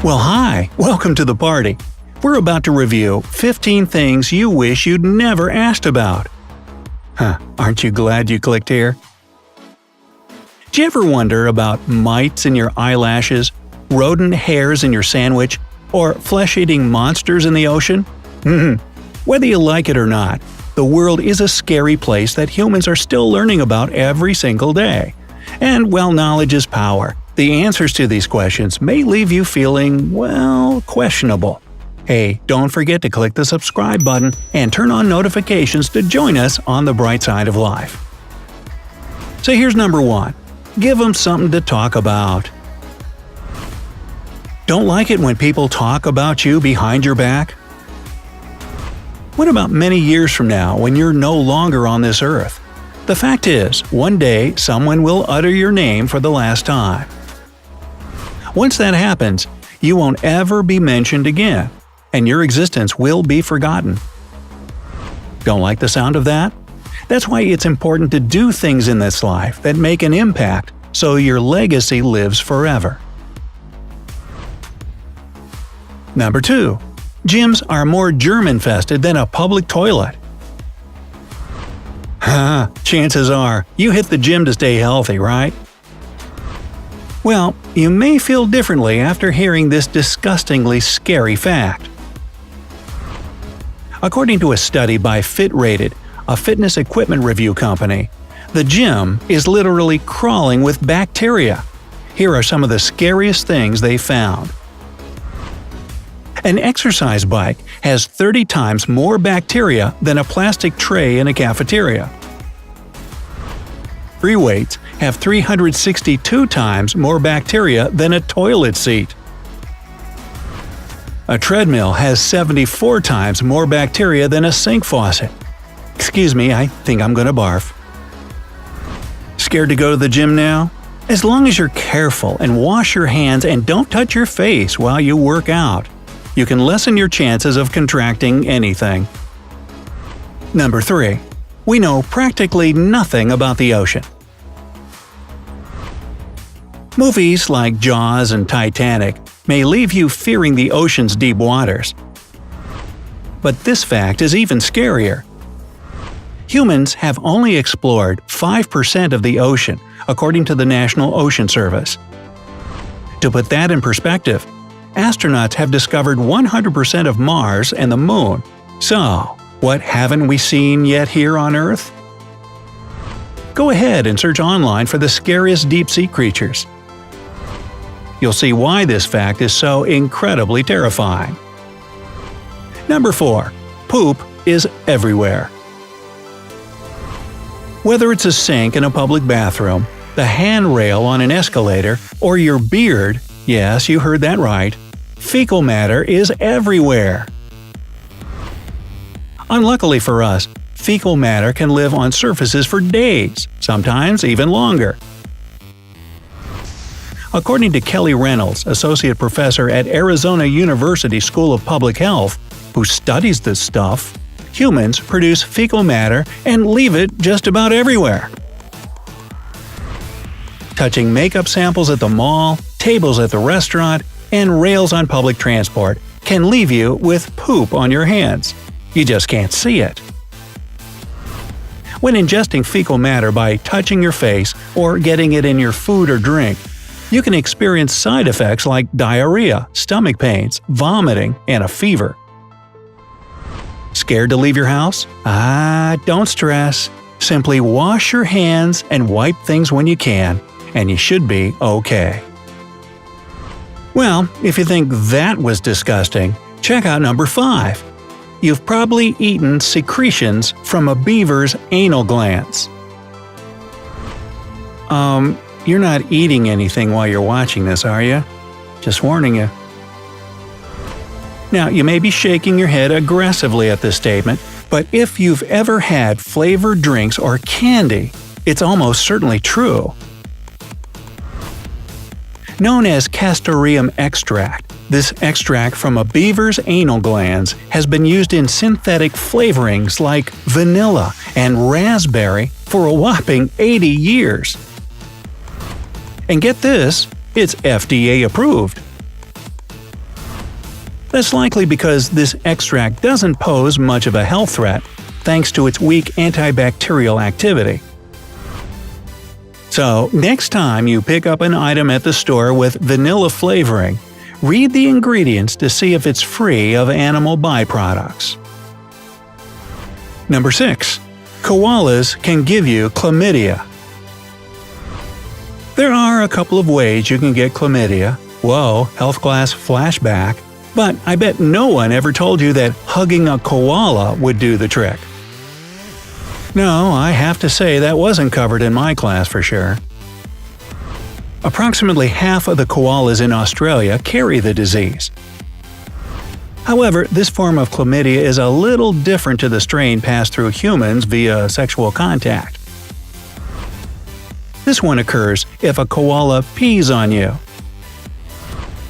Well, hi! Welcome to the party! We're about to review 15 things you wish you'd never asked about. Aren't you glad you clicked here? Do you ever wonder about mites in your eyelashes, rodent hairs in your sandwich, or flesh-eating monsters in the ocean? Whether you like it or not, the world is a scary place that humans are still learning about every single day. And while knowledge is power, the answers to these questions may leave you feeling, well, questionable. Hey, don't forget to click the subscribe button and turn on notifications to join us on the bright side of life. So here's number 1. Give them something to talk about. Don't like it when people talk about you behind your back? What about many years from now when you're no longer on this earth? The fact is, one day someone will utter your name for the last time. Once that happens, you won't ever be mentioned again, and your existence will be forgotten. Don't like the sound of that? That's why it's important to do things in this life that make an impact so your legacy lives forever. Number 2. Gyms are more germ-infested than a public toilet. Chances are, you hit the gym to stay healthy, right? Well, you may feel differently after hearing this disgustingly scary fact. According to a study by FitRated, a fitness equipment review company, the gym is literally crawling with bacteria. Here are some of the scariest things they found. An exercise bike has 30 times more bacteria than a plastic tray in a cafeteria. Free weights have 362 times more bacteria than a toilet seat. A treadmill has 74 times more bacteria than a sink faucet. Excuse me, I think I'm gonna barf. Scared to go to the gym now? As long as you're careful and wash your hands and don't touch your face while you work out, you can lessen your chances of contracting anything. Number 3. We know practically nothing about the ocean. Movies like Jaws and Titanic may leave you fearing the ocean's deep waters. But this fact is even scarier. Humans have only explored 5% of the ocean, according to the National Ocean Service. To put that in perspective, astronauts have discovered 100% of Mars and the Moon. So, what haven't we seen yet here on Earth? Go ahead and search online for the scariest deep-sea creatures. You'll see why this fact is so incredibly terrifying. Number 4. Poop is everywhere. Whether it's a sink in a public bathroom, the handrail on an escalator, or your beard, yes, you heard that right, fecal matter is everywhere. Unluckily for us, fecal matter can live on surfaces for days, sometimes even longer. According to Kelly Reynolds, associate professor at Arizona University School of Public Health, who studies this stuff, humans produce fecal matter and leave it just about everywhere. Touching makeup samples at the mall, tables at the restaurant, and rails on public transport can leave you with poop on your hands. You just can't see it. When ingesting fecal matter by touching your face or getting it in your food or drink, you can experience side effects like diarrhea, stomach pains, vomiting, and a fever. Scared to leave your house? Don't stress. Simply wash your hands and wipe things when you can, and you should be okay. Well, if you think that was disgusting, check out number 5. You've probably eaten secretions from a beaver's anal glands. You're not eating anything while you're watching this, are you? Just warning you. Now, you may be shaking your head aggressively at this statement, but if you've ever had flavored drinks or candy, it's almost certainly true. Known as castoreum extract, this extract from a beaver's anal glands has been used in synthetic flavorings like vanilla and raspberry for a whopping 80 years. And get this, it's FDA approved. That's likely because this extract doesn't pose much of a health threat, thanks to its weak antibacterial activity. So, next time you pick up an item at the store with vanilla flavoring, read the ingredients to see if it's free of animal byproducts. Number 6. Koalas can give you chlamydia. There are a couple of ways you can get chlamydia. Whoa, health class flashback. But I bet no one ever told you that hugging a koala would do the trick. No, I have to say that wasn't covered in my class for sure. Approximately half of the koalas in Australia carry the disease. However, this form of chlamydia is a little different to the strain passed through humans via sexual contact. This one occurs if a koala pees on you.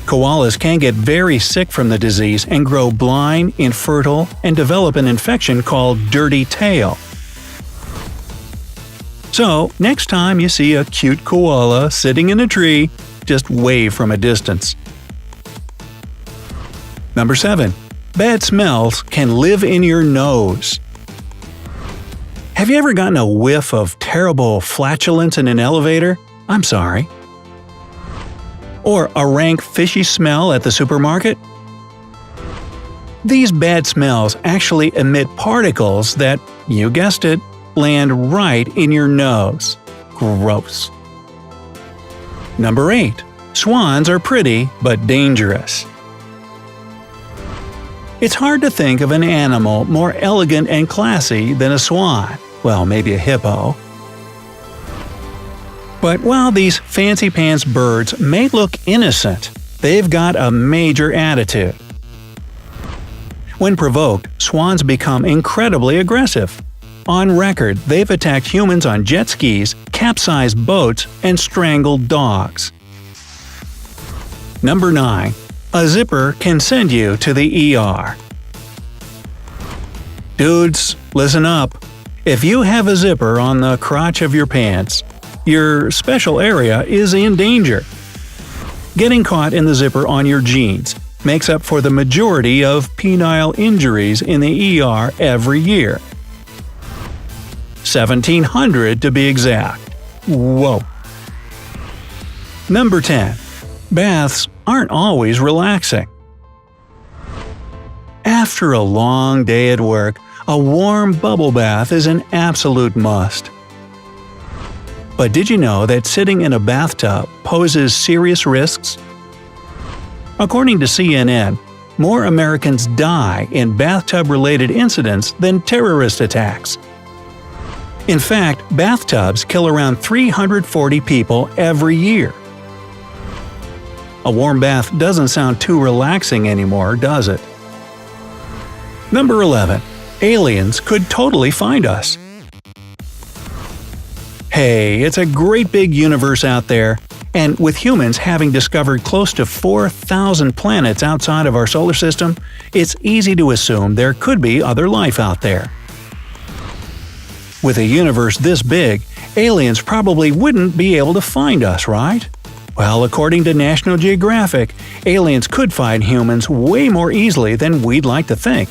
Koalas can get very sick from the disease and grow blind, infertile, and develop an infection called dirty tail. So, next time you see a cute koala sitting in a tree, just wave from a distance. Number 7. Bad smells can live in your nose. Have you ever gotten a whiff of terrible flatulence in an elevator? I'm sorry. Or a rank fishy smell at the supermarket? These bad smells actually emit particles that, you guessed it, land right in your nose. Gross. Number 8. Swans are pretty but dangerous. It's hard to think of an animal more elegant and classy than a swan. Well, maybe a hippo. But while these fancy-pants birds may look innocent, they've got a major attitude. When provoked, swans become incredibly aggressive. On record, they've attacked humans on jet skis, capsized boats, and strangled dogs. Number 9. A zipper can send you to the ER. Dudes, listen up. If you have a zipper on the crotch of your pants, your special area is in danger. Getting caught in the zipper on your jeans makes up for the majority of penile injuries in the ER every year. 1,700 to be exact. Whoa. Number 10. Baths aren't always relaxing. After a long day at work, a warm bubble bath is an absolute must. But did you know that sitting in a bathtub poses serious risks? According to CNN, more Americans die in bathtub-related incidents than terrorist attacks. In fact, bathtubs kill around 340 people every year. A warm bath doesn't sound too relaxing anymore, does it? Number 11. Aliens could totally find us. Hey, it's a great big universe out there, and with humans having discovered close to 4,000 planets outside of our solar system, it's easy to assume there could be other life out there. With a universe this big, aliens probably wouldn't be able to find us, right? Well, according to National Geographic, aliens could find humans way more easily than we'd like to think.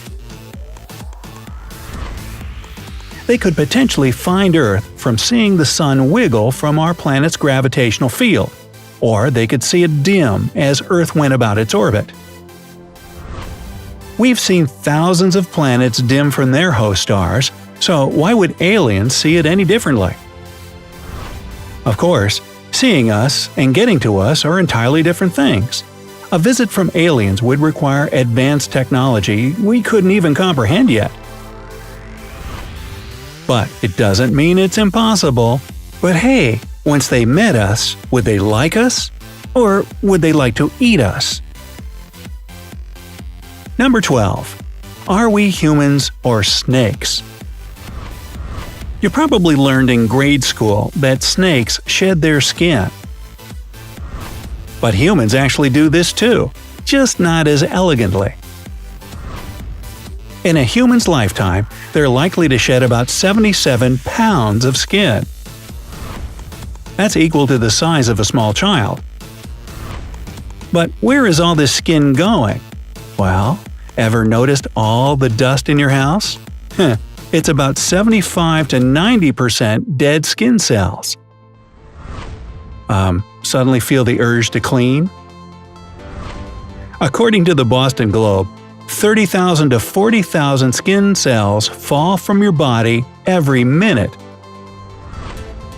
They could potentially find Earth from seeing the sun wiggle from our planet's gravitational field, or they could see it dim as Earth went about its orbit. We've seen thousands of planets dim from their host stars, so why would aliens see it any differently? Of course, seeing us and getting to us are entirely different things. A visit from aliens would require advanced technology we couldn't even comprehend yet. But it doesn't mean it's impossible. But hey, once they met us, would they like us? Or would they like to eat us? Number 12. Are we humans or snakes? You probably learned in grade school that snakes shed their skin. But humans actually do this too, just not as elegantly. In a human's lifetime, they're likely to shed about 77 pounds of skin. That's equal to the size of a small child. But where is all this skin going? Well, ever noticed all the dust in your house? It's about 75 to 90% dead skin cells. Suddenly feel the urge to clean? According to the Boston Globe, 30,000 to 40,000 skin cells fall from your body every minute.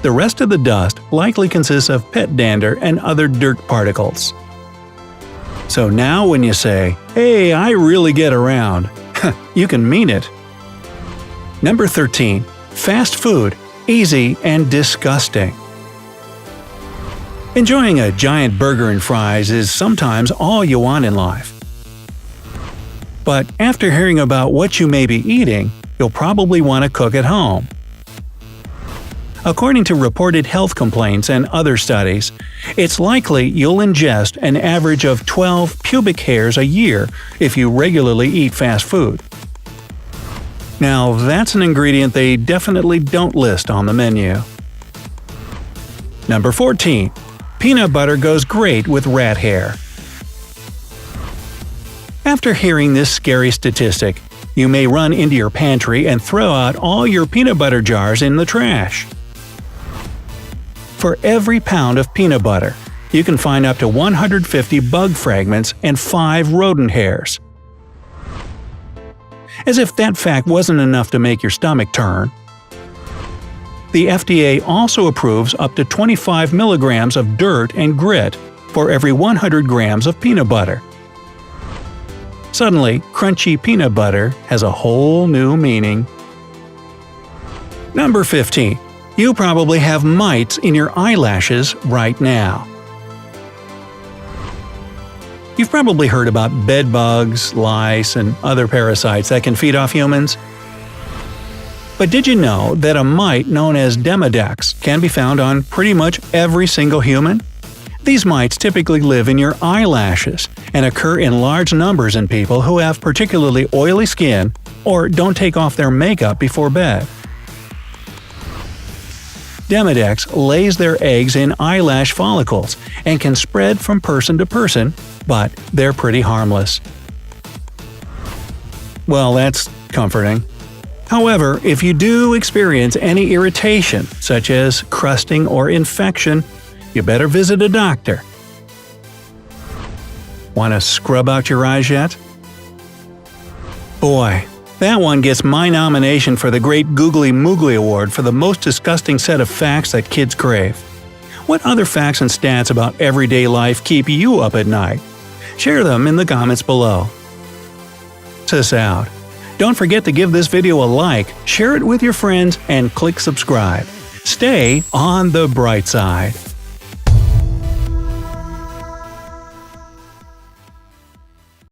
The rest of the dust likely consists of pet dander and other dirt particles. So now when you say, "Hey, I really get around," you can mean it. Number 13. Fast food. Easy and disgusting. Enjoying a giant burger and fries is sometimes all you want in life. But after hearing about what you may be eating, you'll probably want to cook at home. According to reported health complaints and other studies, it's likely you'll ingest an average of 12 pubic hairs a year if you regularly eat fast food. Now, that's an ingredient they definitely don't list on the menu. Number 14. Peanut butter goes great with rat hair. After hearing this scary statistic, you may run into your pantry and throw out all your peanut butter jars in the trash. For every pound of peanut butter, you can find up to 150 bug fragments and 5 rodent hairs. As if that fact wasn't enough to make your stomach turn, the FDA also approves up to 25 milligrams of dirt and grit for every 100 grams of peanut butter. Suddenly, crunchy peanut butter has a whole new meaning. Number 15. You probably have mites in your eyelashes right now. You've probably heard about bed bugs, lice, and other parasites that can feed off humans. But did you know that a mite known as Demodex can be found on pretty much every single human? These mites typically live in your eyelashes and occur in large numbers in people who have particularly oily skin or don't take off their makeup before bed. Demodex lays their eggs in eyelash follicles and can spread from person to person, but they're pretty harmless. Well, that's comforting. However, if you do experience any irritation, such as crusting or infection, you better visit a doctor. Want to scrub out your eyes yet? Boy, that one gets my nomination for the Great Googly Moogly Award for the most disgusting set of facts that kids crave. What other facts and stats about everyday life keep you up at night? Share them in the comments below. Sis out. Don't forget to give this video a like, share it with your friends, and click subscribe. Stay on the bright side.